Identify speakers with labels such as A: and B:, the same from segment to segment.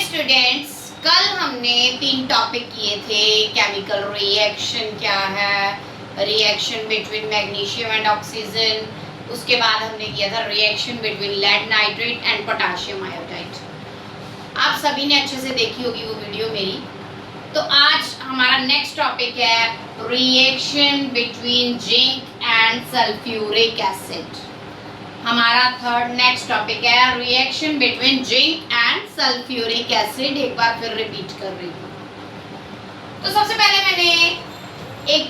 A: Students, कल हमने 3 topic किए थे। केमिकल रिएक्शन क्या है, reaction between magnesium and oxygen, उसके बाद हमने किया था reaction between lead nitrate and potassium iodide. आप सभी ने अच्छे से देखी होगी वो वीडियो मेरी। तो आज हमारा नेक्स्ट टॉपिक है reaction between zinc and sulphuric acid. हमारा थर्ड नेक्स्ट टॉपिक है reaction between zinc and sulphuric acid. एक बार फिर रिपीट कर रही हूँ। तो सबसे पहले मैंने एक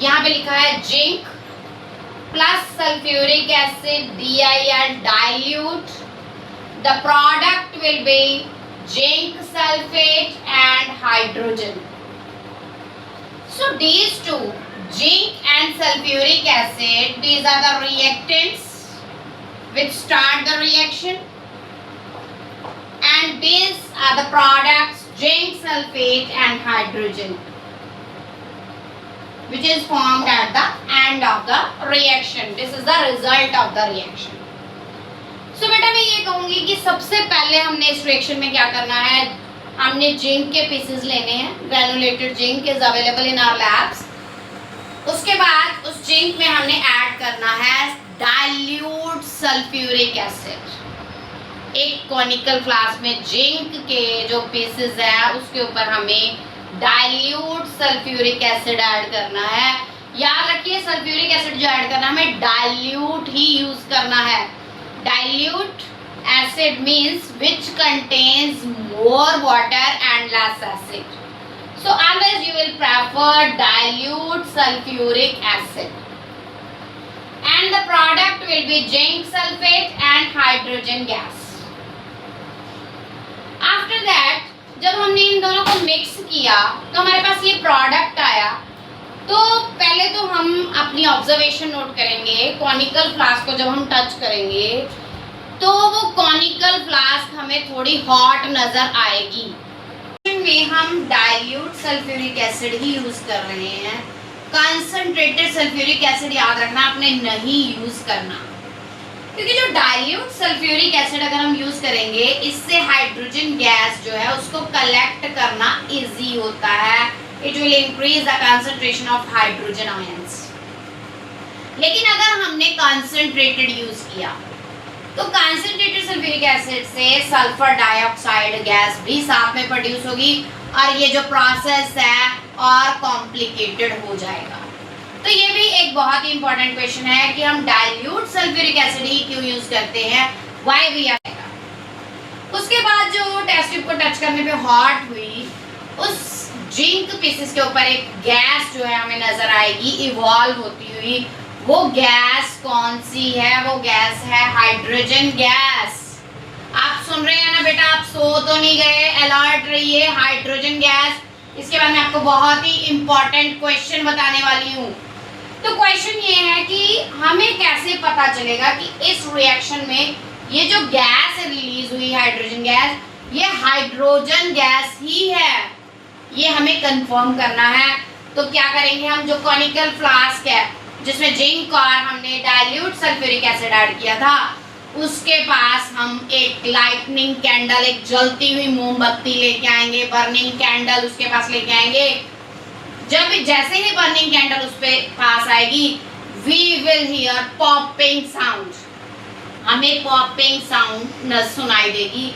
A: यहाँ पे लिखा है zinc plus sulphuric acid DiL dilute. The product will be zinc sulfate and hydrogen. So these two, zinc and sulfuric acid, these are the reactants which start the reaction, and these are the products zinc sulfate and hydrogen, which is formed at the end of the reaction. This is the result of the reaction. So बेटा मैं ये कहूँगी कि सबसे पहले हमने इस reaction में क्या करना है, हमने जिंक के पीसेस लेने हैं। Granulated zinc is available in our labs. उसके बाद उस जिंक में हमने ऐड करना है डाइल्यूट सल्फ्यूरिक एसिड। एक कॉनिकल फ्लास्क में जिंक के जो पीसेस है उसके ऊपर हमें डाइल्यूट सल्फ्यूरिक एसिड ऐड करना है। याद रखिए सल्फ्यूरिक एसिड जो ऐड करना है हमें डाइल्यूट ही यूज करना है। Dilute acid means which contains more water and less acid. So always you will prefer dilute sulfuric acid. And the product will be zinc sulfate and hydrogen gas. After that, जब हमने इन दोनों को mix किया तो हमारे पास ये product आया। तो पहले तो हम अपनी ऑब्जर्वेशन नोट करेंगे। कॉनिकल फ्लास्क को जब हम टच करेंगे तो वो कॉनिकल फ्लास्क हमें थोड़ी हॉट नजर आएगी। में हम डाइल्यूट सल्फ्यूरिक एसिड ही यूज कर रहे हैं। कंसंट्रेटेड सल्फ्यूरिक एसिड याद रखना आपने नहीं यूज करना, क्योंकि जो डाइल्यूट सल्फ्यूरिक एसिड अगर हम यूज करेंगे इससे हाइड्रोजन गैस जो है उसको कलेक्ट करना इजी होता है। It will increase the concentration of hydrogen ions. लेकिन अगर हमने कंसंट्रेटेड यूज किया तो कंसंट्रेटेड सल्फ्यूरिक एसिड से सल्फर डाइऑक्साइड गैस भी साथ में प्रोड्यूस होगी और ये जो प्रोसेस है और कॉम्प्लिकेटेड हो जाएगा। तो ये भी एक बहुत ही इंपॉर्टेंट क्वेश्चन है कि हम डाइल्यूट सल्फ्यूरिक एसिड ही क्यों यूज करते हैं, व्हाई वी आएगा। उसके बाद जो टेस्ट ट्यूब को टच करने पे हॉट हुई, उस जिंक पीसेस के ऊपर एक गैस जो है हमें नजर आएगी इवॉल्व होती हुई। वो गैस कौन सी है, वो गैस है हाइड्रोजन गैस। आप सुन रहे हैं ना बेटा, आप सो तो नहीं गए, अलर्ट रहिए। Hydrogen gas. इसके बाद मैं आपको बहुत ही इंपॉर्टेंट क्वेश्चन बताने वाली हूँ। तो क्वेश्चन ये है कि हमें कैसे पता चलेगा कि इस रिएक्शन में ये जो गैस रिलीज हुई हाइड्रोजन गैस, ये हाइड्रोजन गैस ही है, ये हमें कंफर्म करना है। तो क्या करेंगे हम, जो कॉनिकल फ्लास्क है जिसमें जिंक और हमने डाइल्यूट सल्फ्यूरिक एसिड ऐड किया था, उसके पास हम एक लाइटनिंग कैंडल, एक जलती हुई मोमबत्ती लेके आएंगे। बर्निंग कैंडल उसके पास लेके आएंगे। जब जैसे ही बर्निंग कैंडल उस पे पास आएगी, we will hear popping sound. हमें पॉपिंग साउंड न सुनाई देगी।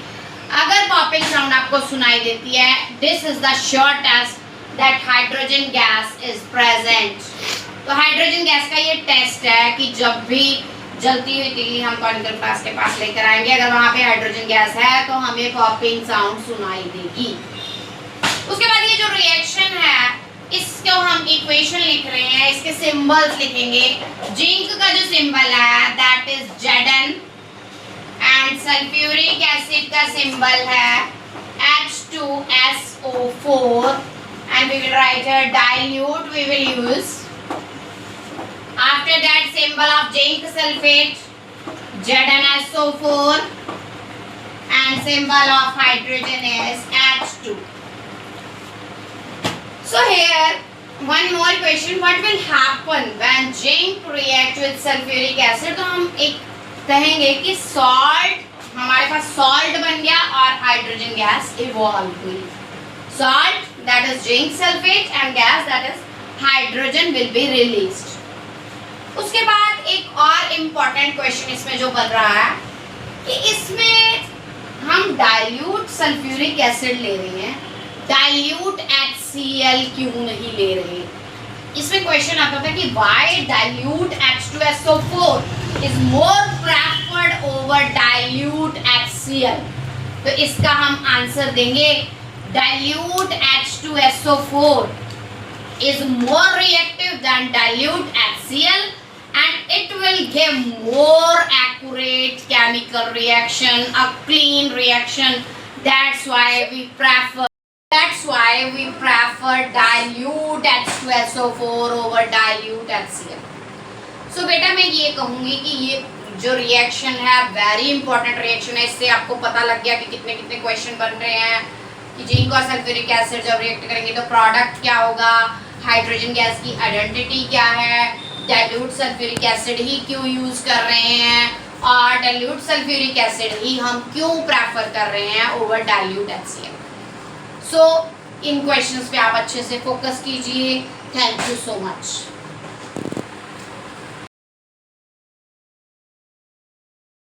A: अगर पॉपिंग साउंड आपको सुनाई देती है, this is the sure test that hydrogen gas is present. तो हाइड्रोजन गैस का ये टेस्ट है कि जब भी जलती हुई तिल्ली हम कॉनिकल फ्लास्क के पास लेकर आएंगे, अगर वहां पे हाइड्रोजन गैस है तो हमें पॉपिंग साउंड सुनाई देगी। उसके बाद ये जो रिएक्शन है इसको हम इक्वेशन लिख रहे हैं, इसके सिंबल्स लिखेंगे। जिंक का जो सिंबल है that is Zn and sulphuric acid का सिंबल है H2SO4 and we will write a dilute we will use. After that symbol of zinc sulfate ZnSO4 and symbol of hydrogen is H2. So here one more question, what will happen when zinc react with sulfuric acid? तो हम एक कहेंगे कि salt हमारे पास salt बन गया और hydrogen gas evolve हुई. Salt that is zinc sulphate and gas that is hydrogen will be released. उसके बाद एक और इम्पॉर्टेंट क्वेश्चन इसमें जो बन रहा है कि इसमें हम डाइल्यूट सल्फ्यूरिक एसिड ले रहे हैं, डाइल्यूट HCl क्यों नहीं ले रहे. इसमें क्वेश्चन आता था कि why dilute H2SO4 is more preferred over dilute HCl. तो इसका हम आंसर देंगे dilute H2SO4 is more reactive than dilute HCl and it will give more accurate chemical reaction, a clean reaction. That's why we prefer dilute H2SO4 over dilute HCl. So बेटा मैं ये कहूँगी कि ये जो रिएक्शन है very important reaction है. इससे आपको पता लग गया कि कितने कितने क्वेश्चन बन रहे हैं कि जिंक और सल्फ्यूरिक एसिड जब रिएक्ट करेंगे तो प्रोडक्ट क्या होगा, हाइड्रोजन गैस की आइडेंटिटी क्या है, डाइल्यूट सल्फ्यूरिक एसिड ही क्यों यूज़ कर रहे हैं और डाइल्यूट सल्फ्यूरिक एसिड ही हम क्यों प्रेफर कर रहे हैं ओवर डाइल्यूट HCl. सो इन क्वेश्चंस पे आप अच्छे से फोकस कीजिए. Thank you so much.